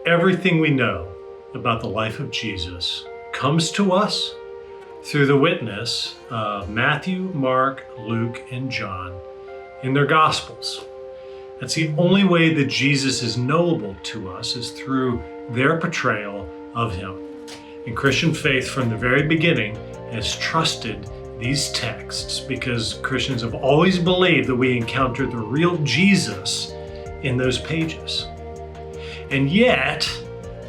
everything we know about the life of Jesus comes to us through the witness of Matthew, Mark, Luke, and John in their Gospels. That's the only way that Jesus is knowable to us, is through their portrayal of him. And Christian faith from the very beginning has trusted these texts because Christians have always believed that we encounter the real Jesus in those pages. And yet,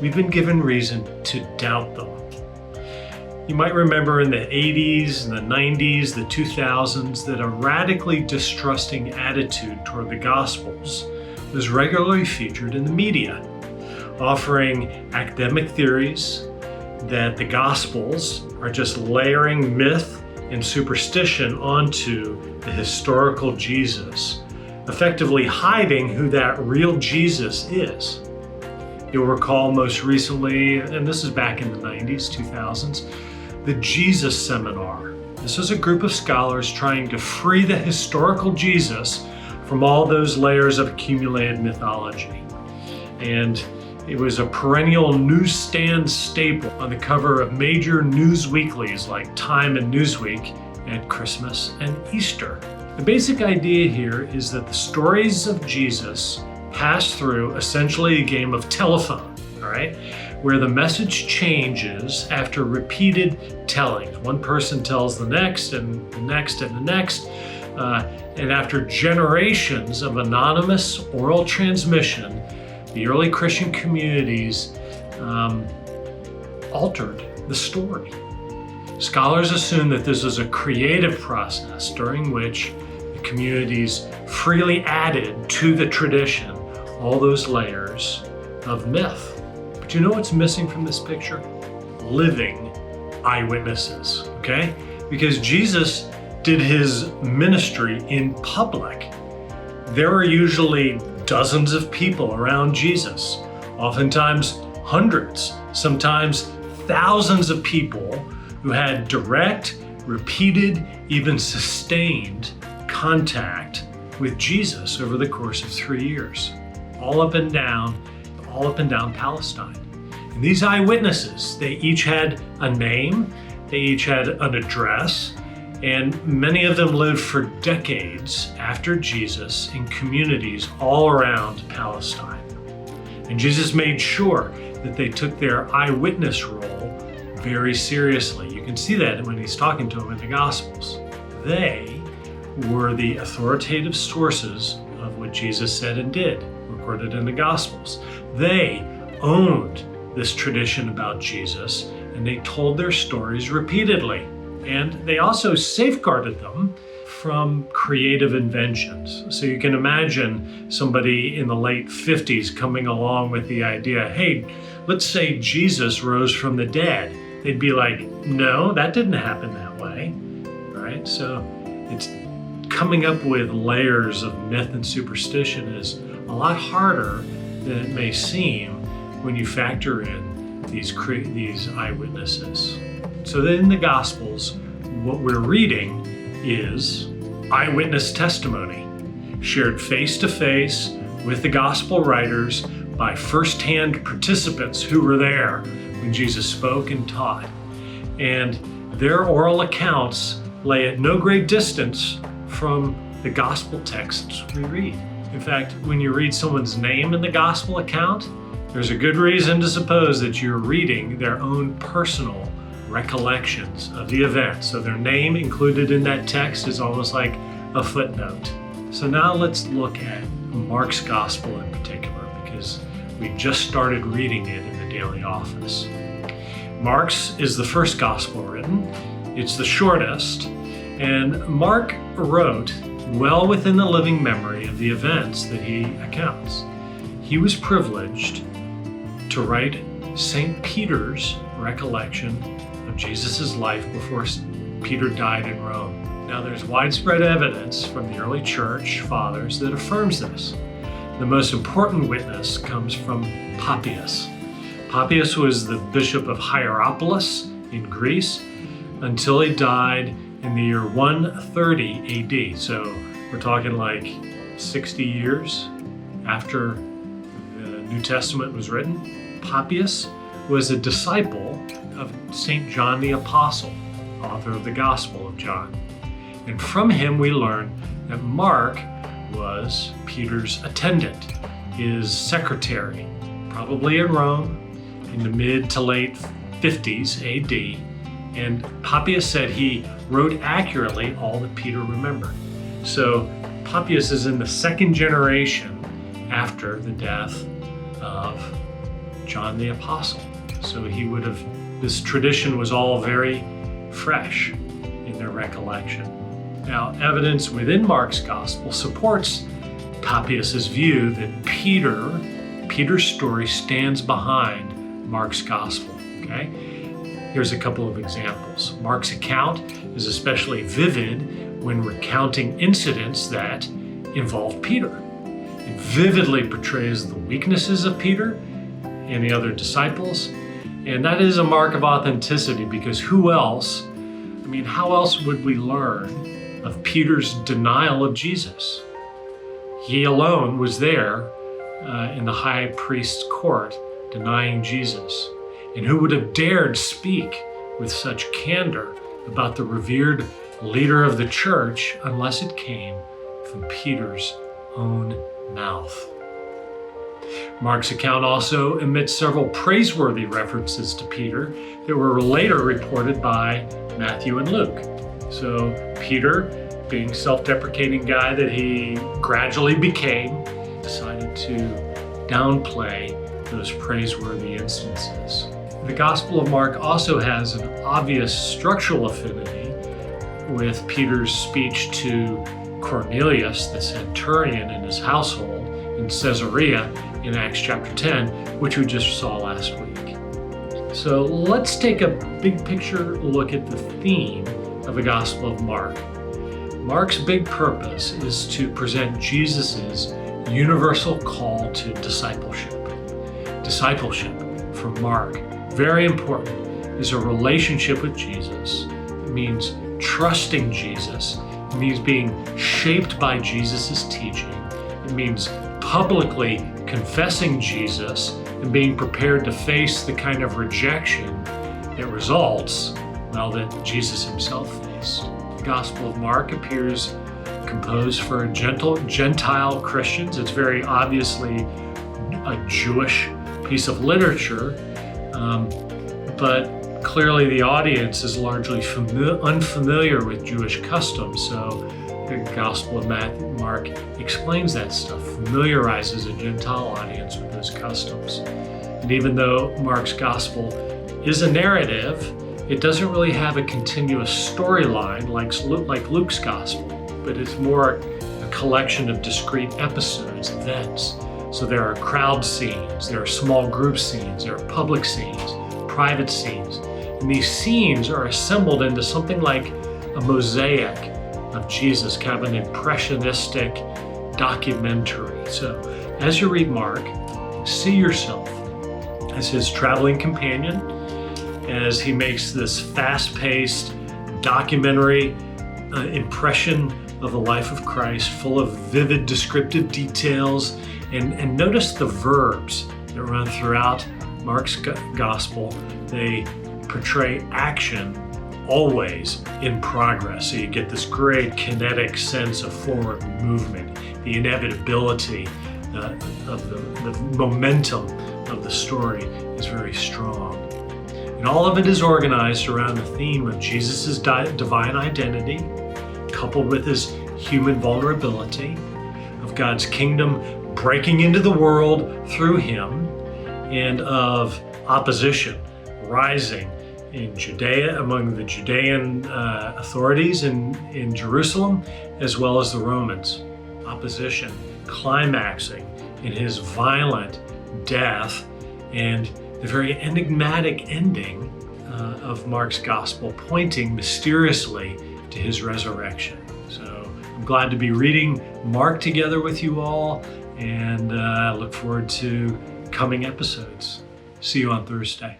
we've been given reason to doubt them. You might remember in the 80s and the 90s, the 2000s, that a radically distrusting attitude toward the Gospels was regularly featured in the media, offering academic theories that the Gospels are just layering myth and superstition onto the historical Jesus, effectively hiding who that real Jesus is. You'll recall most recently, and this is back in the 90s, 2000s, the Jesus Seminar. This was a group of scholars trying to free the historical Jesus from all those layers of accumulated mythology. And it was a perennial newsstand staple on the cover of major news weeklies like Time and Newsweek at Christmas and Easter. The basic idea here is that the stories of Jesus pass through essentially a game of telephone, all right, where the message changes after repeated tellings. One person tells the next and the next and the next, and after generations of anonymous oral transmission, the early Christian communities altered the story. Scholars assume that this was a creative process during which the communities freely added to the tradition all those layers of myth. But you know what's missing from this picture? Living eyewitnesses, okay? Because Jesus did his ministry in public. There are usually dozens of people around Jesus, oftentimes hundreds, sometimes thousands of people who had direct, repeated, even sustained contact with Jesus over the course of 3 years, all up and down Palestine. And these eyewitnesses, they each had a name, they each had an address, and many of them lived for decades after Jesus in communities all around Palestine. And Jesus made sure that they took their eyewitness role very seriously. You can see that when he's talking to them in the Gospels. They were the authoritative sources of what Jesus said and did, recorded in the Gospels. They owned this tradition about Jesus, and they told their stories repeatedly. And they also safeguarded them from creative inventions. So you can imagine somebody in the late 50s coming along with the idea, hey, let's say Jesus rose from the dead. They'd be like, no, that didn't happen that way, right? So it's coming up with layers of myth and superstition is a lot harder than it may seem when you factor in these eyewitnesses. So then in the Gospels, what we're reading is eyewitness testimony, shared face-to-face with the Gospel writers by first-hand participants who were there when Jesus spoke and taught. And their oral accounts lay at no great distance from the Gospel texts we read. In fact, when you read someone's name in the Gospel account, there's a good reason to suppose that you're reading their own personal recollections of the event. So their name included in that text is almost like a footnote. So now let's look at Mark's Gospel in particular, because we just started reading it in the daily office. Mark's is the first Gospel written. It's the shortest, and Mark wrote well within the living memory of the events that he accounts. He was privileged to write St. Peter's recollection of Jesus' life before Peter died in Rome. Now, there's widespread evidence from the early church fathers that affirms this. The most important witness comes from Papias. Papias was the bishop of Hierapolis in Greece until he died in the year 130 AD. So we're talking like 60 years after the New Testament was written. Papias was a disciple of St. John the Apostle, author of the Gospel of John. And from him we learn that Mark was Peter's attendant, his secretary, probably in Rome in the mid to late 50s AD. And Papias said he wrote accurately all that Peter remembered. So Papias is in the second generation after the death of John the Apostle. So this tradition was all very fresh in their recollection. Now, evidence within Mark's gospel supports Papias' view that Peter's story stands behind Mark's gospel. Okay? Here's a couple of examples. Mark's account is especially vivid when recounting incidents that involve Peter. It vividly portrays the weaknesses of Peter and the other disciples, and that is a mark of authenticity, because how else would we learn of Peter's denial of Jesus? He alone was there in the high priest's court denying Jesus. And who would have dared speak with such candor about the revered leader of the church unless it came from Peter's own mouth? Mark's account also omits several praiseworthy references to Peter that were later reported by Matthew and Luke. So Peter, being self-deprecating guy that he gradually became, decided to downplay those praiseworthy instances. The Gospel of Mark also has an obvious structural affinity with Peter's speech to Cornelius, the centurion in his household in Caesarea in Acts chapter 10, which we just saw last week. So let's take a big picture look at the theme of the Gospel of Mark. Mark's big purpose is to present Jesus' universal call to discipleship. Discipleship, for Mark, very important, is a relationship with Jesus. It means trusting Jesus. It means being shaped by Jesus' teaching. It means publicly confessing Jesus and being prepared to face the kind of rejection that results, that Jesus himself faced. The Gospel of Mark appears composed for Gentile Christians. It's very obviously a Jewish piece of literature, but clearly the audience is largely unfamiliar with Jewish customs. So the Gospel of Mark explains that stuff, familiarizes a Gentile audience with those customs. And even though Mark's Gospel is a narrative, it doesn't really have a continuous storyline like Luke's Gospel, but it's more a collection of discrete episodes, events. So there are crowd scenes, there are small group scenes, there are public scenes, private scenes. And these scenes are assembled into something like a mosaic of Jesus, kind of an impressionistic documentary. So as you read Mark, see yourself as his traveling companion, as he makes this fast-paced documentary impression of the life of Christ, full of vivid descriptive details. And notice the verbs that run throughout Mark's gospel. They portray action always in progress. So you get this great kinetic sense of forward movement, the inevitability of the momentum of the story is very strong. And all of it is organized around the theme of Jesus' divine identity, coupled with his human vulnerability, of God's kingdom breaking into the world through him, and of opposition rising in Judea among the Judean authorities in Jerusalem, as well as the Romans. Opposition climaxing in his violent death and the very enigmatic ending of Mark's gospel, pointing mysteriously to his resurrection. So I'm glad to be reading Mark together with you all, and look forward to coming episodes. See you on Thursday.